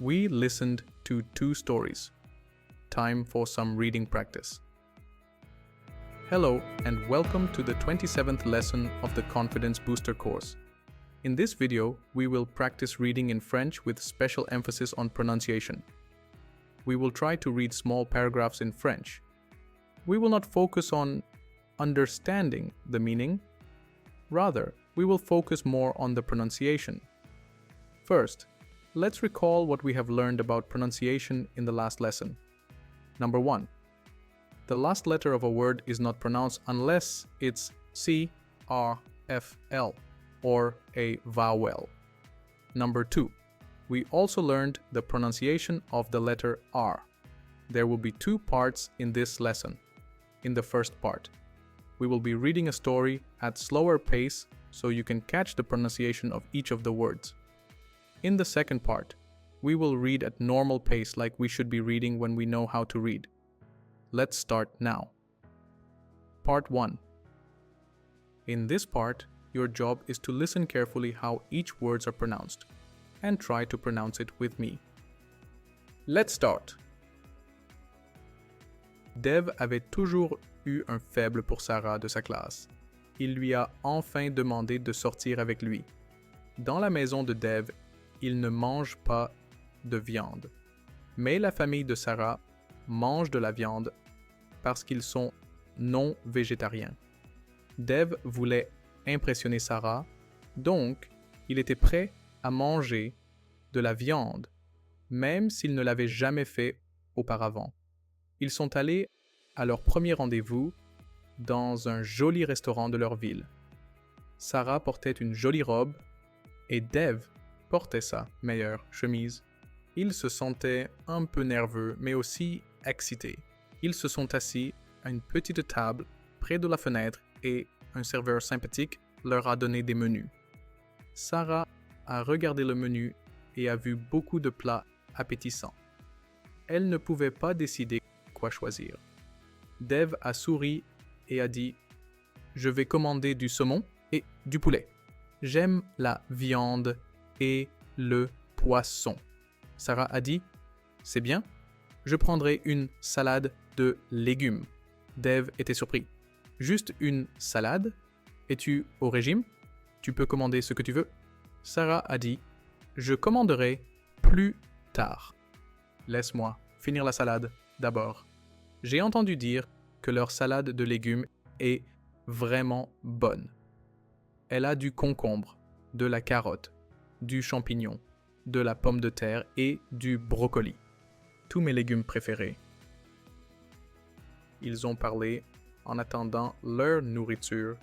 We listened to 2 stories. Time for some reading practice. Hello and welcome to the 27th lesson of the Confidence Booster course. In this video, we will practice reading in French with special emphasis on pronunciation. We will try to read small paragraphs in French. We will not focus on understanding the meaning. Rather, we will focus more on the pronunciation. First, let's recall what we have learned about pronunciation in the last lesson. Number 1. The last letter of a word is not pronounced unless it's C, R, F, L, or a vowel. Number 2. We also learned the pronunciation of the letter R. There will be 2 parts in this lesson. In the first part, we will be reading a story at slower pace so you can catch the pronunciation of each of the words. In the second part, we will read at normal pace like we should be reading when we know how to read. Let's start now. Part 1. In this part, your job is to listen carefully how each words are pronounced and try to pronounce it with me. Let's start. Dev avait toujours eu un faible pour Sarah de sa classe. Il lui a enfin demandé de sortir avec lui. Dans la maison de Dev, il ne mange pas de viande. Mais la famille de Sarah mange de la viande parce qu'ils sont non végétariens. Dev voulait impressionner Sarah, donc il était prêt à manger de la viande, même s'il ne l'avait jamais fait auparavant. Ils sont allés à leur premier rendez-vous dans un joli restaurant de leur ville. Sarah portait une jolie robe et Dev portait sa meilleure chemise. Ils se sentaient un peu nerveux, mais aussi excités. Ils se sont assis à une petite table près de la fenêtre et un serveur sympathique leur a donné des menus. Sarah a regardé le menu et a vu beaucoup de plats appétissants. Elle ne pouvait pas décider quoi choisir. Dev a souri et a dit « Je vais commander du saumon et du poulet. J'aime la viande et le poisson. » Sarah a dit « C'est bien, je prendrai une salade de légumes. » Dev était surpris. « Juste une salade? Es-tu au régime? Tu peux commander ce que tu veux. » Sarah a dit « Je commanderai plus tard. Laisse-moi finir la salade d'abord. J'ai entendu dire que leur salade de légumes est vraiment bonne. Elle a du concombre, de la carotte, du champignon, de la pomme de terre et du brocoli. Tous mes légumes préférés. Ils ont parlé en attendant leur nourriture.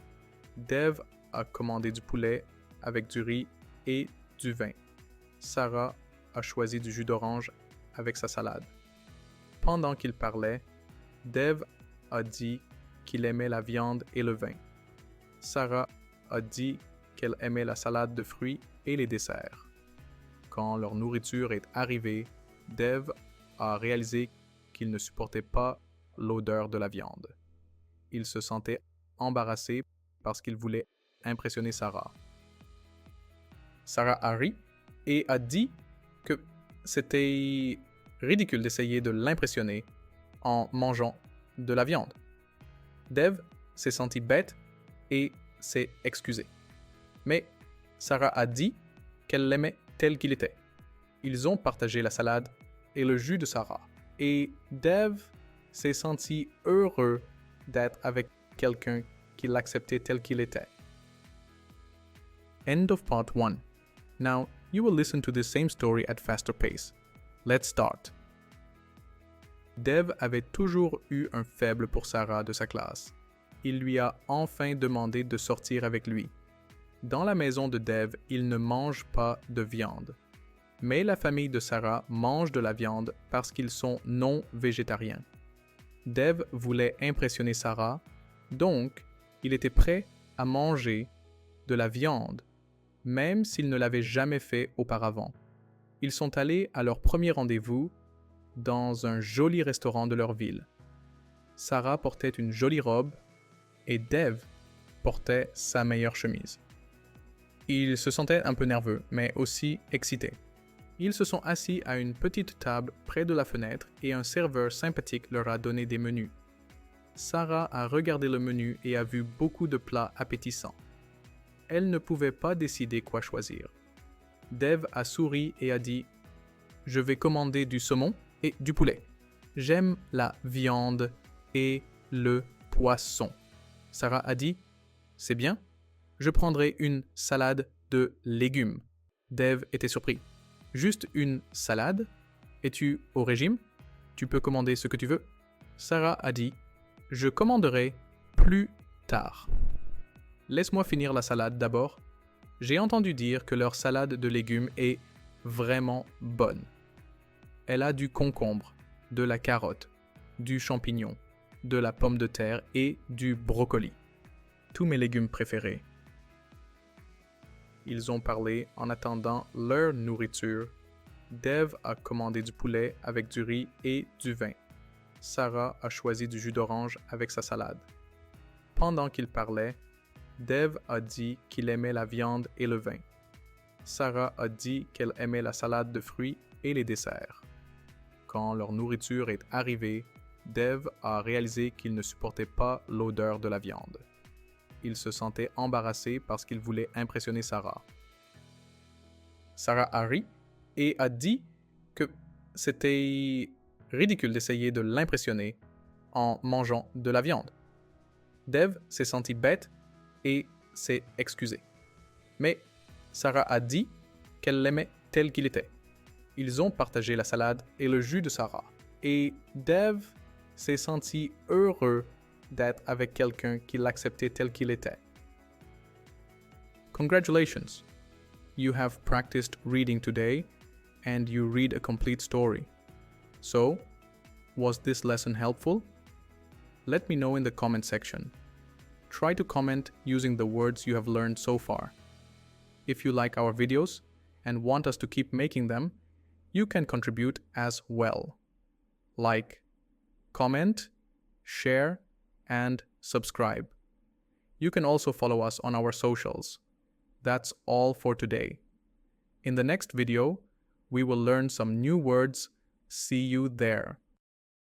Dev a commandé du poulet avec du riz et du vin. Sarah a choisi du jus d'orange avec sa salade. Pendant qu'ils parlaient, Dev a dit qu'il aimait la viande et le vin. Sarah a dit qu'elle aimait la salade de fruits et les desserts. Quand leur nourriture est arrivée, Dev a réalisé qu'il ne supportait pas l'odeur de la viande. Il se sentait embarrassé parce qu'il voulait impressionner Sarah. Sarah a ri et a dit que c'était ridicule d'essayer de l'impressionner en mangeant de la viande. Dev s'est senti bête et s'est excusé. Mais Sarah a dit qu'elle l'aimait tel qu'il était. Ils ont partagé la salade et le jus de Sarah. Et Dev s'est senti heureux d'être avec quelqu'un qui l'acceptait tel qu'il était. End of part 1. Now, you will listen to this same story at faster pace. Let's start. Dev avait toujours eu un faible pour Sarah de sa classe. Il lui a enfin demandé de sortir avec lui. Dans la maison de Dev, il ne mange pas de viande. Mais la famille de Sarah mange de la viande parce qu'ils sont non végétariens. Dev voulait impressionner Sarah, donc il était prêt à manger de la viande, même s'il ne l'avait jamais fait auparavant. Ils sont allés à leur premier rendez-vous dans un joli restaurant de leur ville. Sarah portait une jolie robe et Dev portait sa meilleure chemise. Il se sentait un peu nerveux, mais aussi excité. Ils se sont assis à une petite table près de la fenêtre et un serveur sympathique leur a donné des menus. Sarah a regardé le menu et a vu beaucoup de plats appétissants. Elle ne pouvait pas décider quoi choisir. Dev a souri et a dit « Je vais commander du saumon et du poulet. J'aime la viande et le poisson. » Sarah a dit « C'est bien. Je prendrai une salade de légumes. » Dev était surpris. « Juste une salade? Es-tu au régime? Tu peux commander ce que tu veux. » Sarah a dit « Je commanderai plus tard. » Laisse-moi finir la salade d'abord. J'ai entendu dire que leur salade de légumes est vraiment bonne. Elle a du concombre, de la carotte, du champignon, de la pomme de terre et du brocoli. Tous mes légumes préférés. Ils ont parlé en attendant leur nourriture. Dev a commandé du poulet avec du riz et du vin. Sarah a choisi du jus d'orange avec sa salade. Pendant qu'ils parlaient, Dev a dit qu'il aimait la viande et le vin. Sarah a dit qu'elle aimait la salade de fruits et les desserts. Quand leur nourriture est arrivée, Dev a réalisé qu'il ne supportait pas l'odeur de la viande. Il se sentait embarrassé parce qu'il voulait impressionner Sarah. Sarah a ri et a dit que c'était ridicule d'essayer de l'impressionner en mangeant de la viande. Dev s'est senti bête et s'est excusé. Mais Sarah a dit qu'elle l'aimait tel qu'il était. Ils ont partagé la salade et le jus de Sarah. Et Dev s'est senti heureux d'être avec quelqu'un qui l'acceptait tel qu'il était. Congratulations! You have practiced reading today and you read a complete story. So, was this lesson helpful? Let me know in the comment section. Try to comment using the words you have learned so far. If you like our videos and want us to keep making them, you can contribute as well. Like, comment, share, and subscribe. You can also follow us on our socials. That's all for today. In the next video, we will learn some new words. See you there.